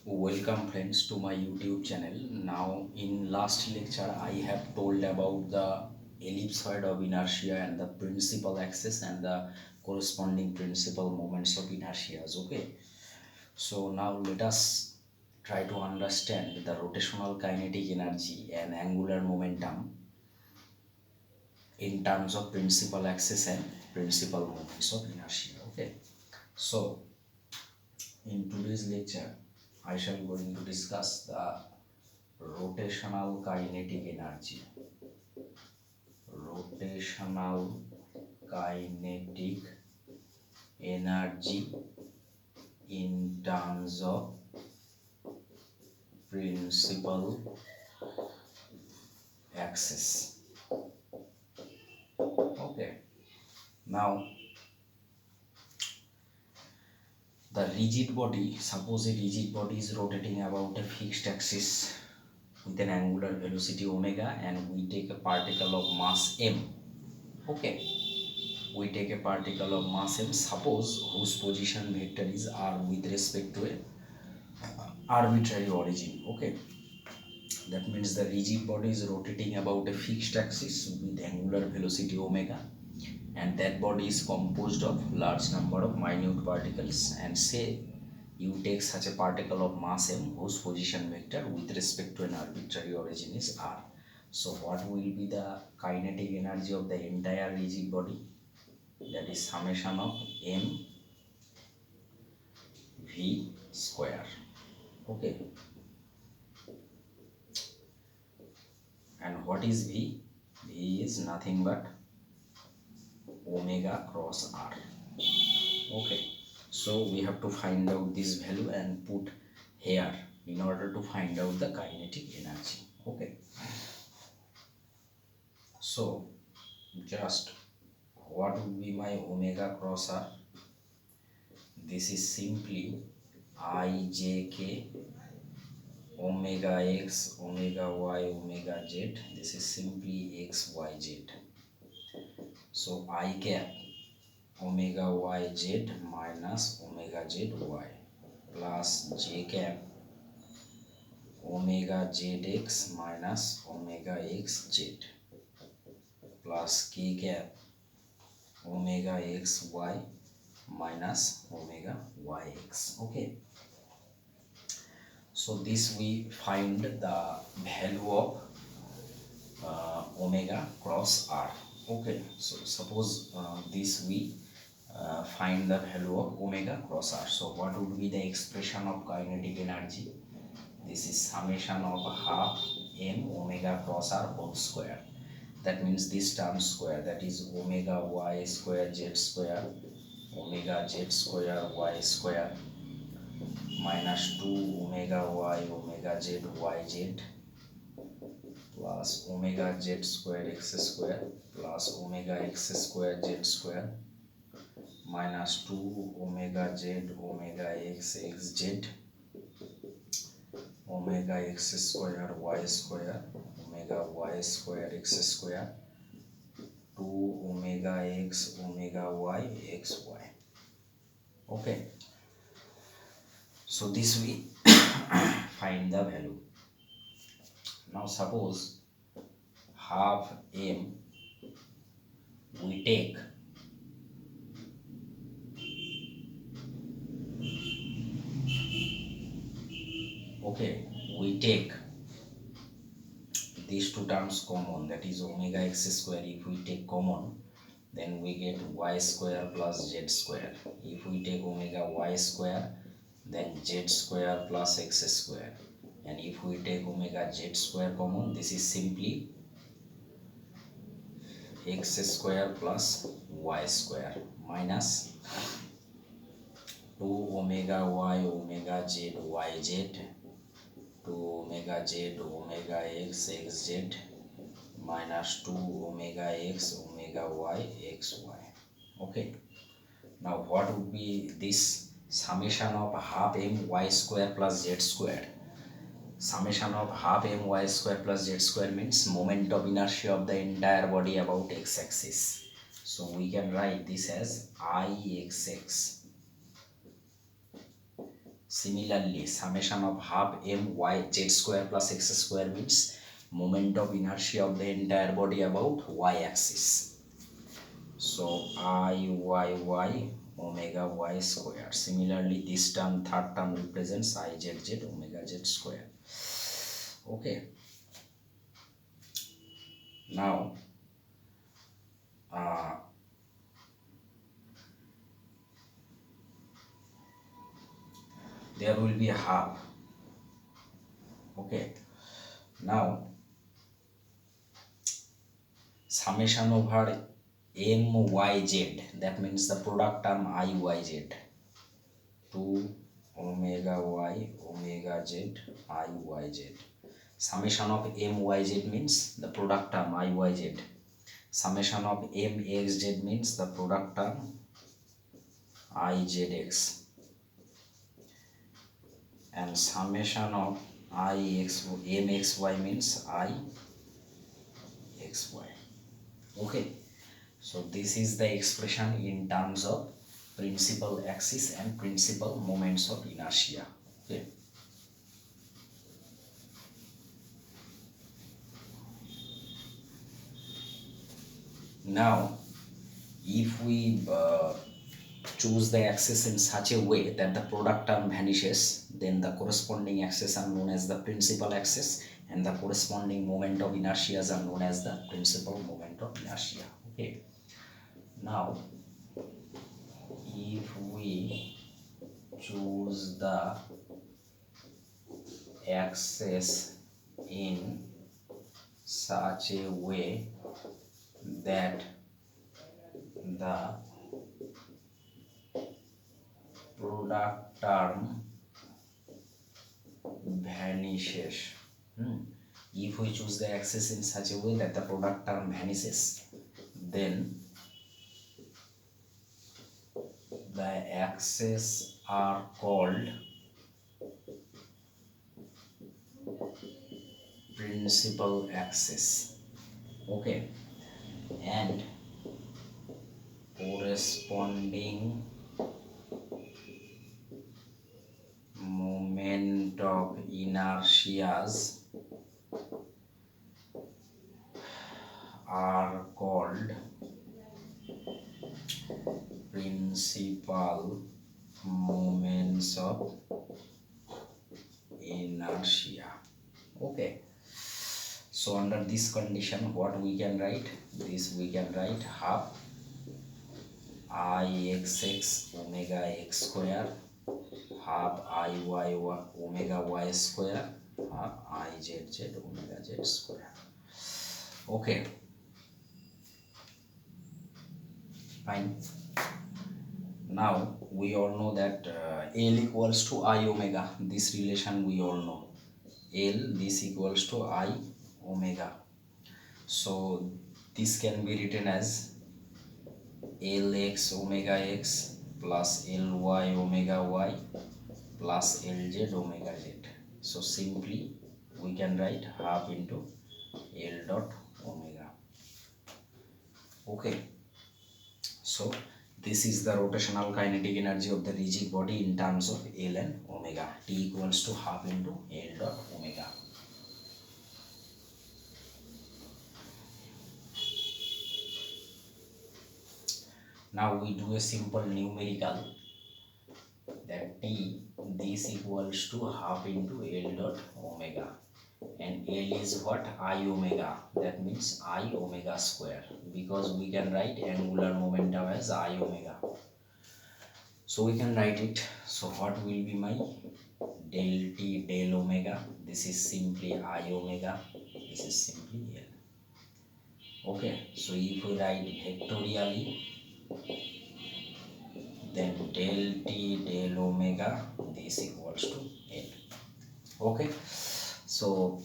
Welcome friends to my YouTube channel. Now in last lecture I have told about the ellipsoid of inertia and the principal axis and the corresponding principal moments of inertia. Okay. So now let us try to understand the rotational kinetic energy and angular momentum in terms of principal axis and principal moments of inertia. Okay. So in today's lecture I shall going to discuss the rotational kinetic energy. Rotational kinetic energy in terms of principal axis. Okay. Now the rigid body, suppose a rigid body is rotating about a fixed axis with an angular velocity omega, and we take a particle of mass m. Okay, we take a particle of mass m, suppose whose position vector is r with respect to a arbitrary origin. Okay, that means the rigid body is rotating about a fixed axis with angular velocity omega, and that body is composed of large number of minute particles. And say you take such a particle of mass m whose position vector with respect to an arbitrary origin is r. So what will be the kinetic energy of the entire rigid body? That is summation of m v square. Okay, and what is v? V is nothing but omega cross r. Okay, so we have to find out this value and put here in order to find out the kinetic energy. Okay, so just what would be my omega cross r? This is simply ijk omega x, omega y, omega z. This is simply x, y, z. So I cap omega y z minus omega z y plus j cap omega zx minus omega x z plus k cap omega x y minus omega y x. Okay, so this we find the value of omega cross r. Okay, so suppose this we find the value of omega cross r. So what would be the expression of kinetic energy? This is summation of half m omega cross r whole square. That means this term square, that is omega y square z square omega z square y square minus 2 omega y omega z y z plus omega z square x square plus omega x square z square minus 2 omega z omega x x z omega x square y square omega y square x square 2 omega x omega y x y. Okay, so this we find the value. Now suppose half m we take we take these two terms common, that is omega x square. If we take common, then we get y square plus z square. If we take omega y square, then z square plus x square. And if we take omega z square common, this is simply x square plus y square minus 2 omega y omega z y z 2 omega z omega x x z minus 2 omega x omega y x y. Okay, now what would be this summation of half m y square plus z square? Summation of half m y square plus z square means moment of inertia of the entire body about x axis. So we can write this as Ixx Similarly, summation of half m y z square plus x square means moment of inertia of the entire body about y axis. So I y y omega y square. Similarly, this term, third term, represents I z z omega z square. Okay. Now there will be a half. Okay. Now summation over m y z, that means the product term I y z, 2 omega y omega z I y z. Summation of m y z means the product term I y z. Summation of m x z means the product term I z x. And summation of I x m x y means I x y. Okay. So this is the expression in terms of principal axis and principal moments of inertia. Okay. Now, if we choose the axis in such a way that the product term vanishes, then the corresponding axes are known as the principal axis, and the corresponding moment of inertia are known as the principal moment of inertia. Okay. Now, if we choose the axis in such a way that the product term vanishes. If we choose the axis in such a way that the product term vanishes, then the axes are called principal axis. Okay. And corresponding moment of inertias are called principal moments of inertia. Okay. So under this condition, what we can write? This we can write half I x x omega x square, half I y omega y square, half I z z omega z square. Okay. Fine. Now we all know that L equals to I omega. This relation we all know. L, this equals to I omega. So this can be written as Lx omega x plus Ly omega y plus Lz omega z. So simply we can write half into L dot omega. Okay. So this is the rotational kinetic energy of the rigid body in terms of L and omega. T equals to half into L dot omega. Now we do a simple numerical, that T, this equals to half into L dot omega, and L is what? I omega, that means I omega square, because we can write angular momentum as I omega. So we can write it. So what will be my del T del omega? This is simply I omega, this is simply L. Okay. So if we write vectorially, then del T del omega, this equals to L. Okay. So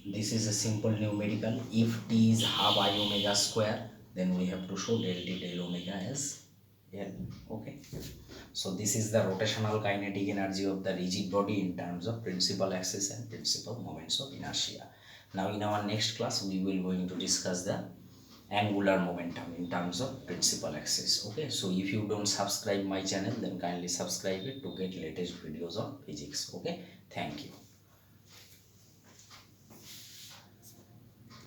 this is a simple numerical. If T is half I omega square, then we have to show del T del omega as L. Okay. So this is the rotational kinetic energy of the rigid body in terms of principal axis and principal moments of inertia. Now in our next class we will going to discuss the angular momentum in terms of principal axis. Okay, so if you don't subscribe my channel, then kindly subscribe it to get latest videos on physics. Okay, thank you.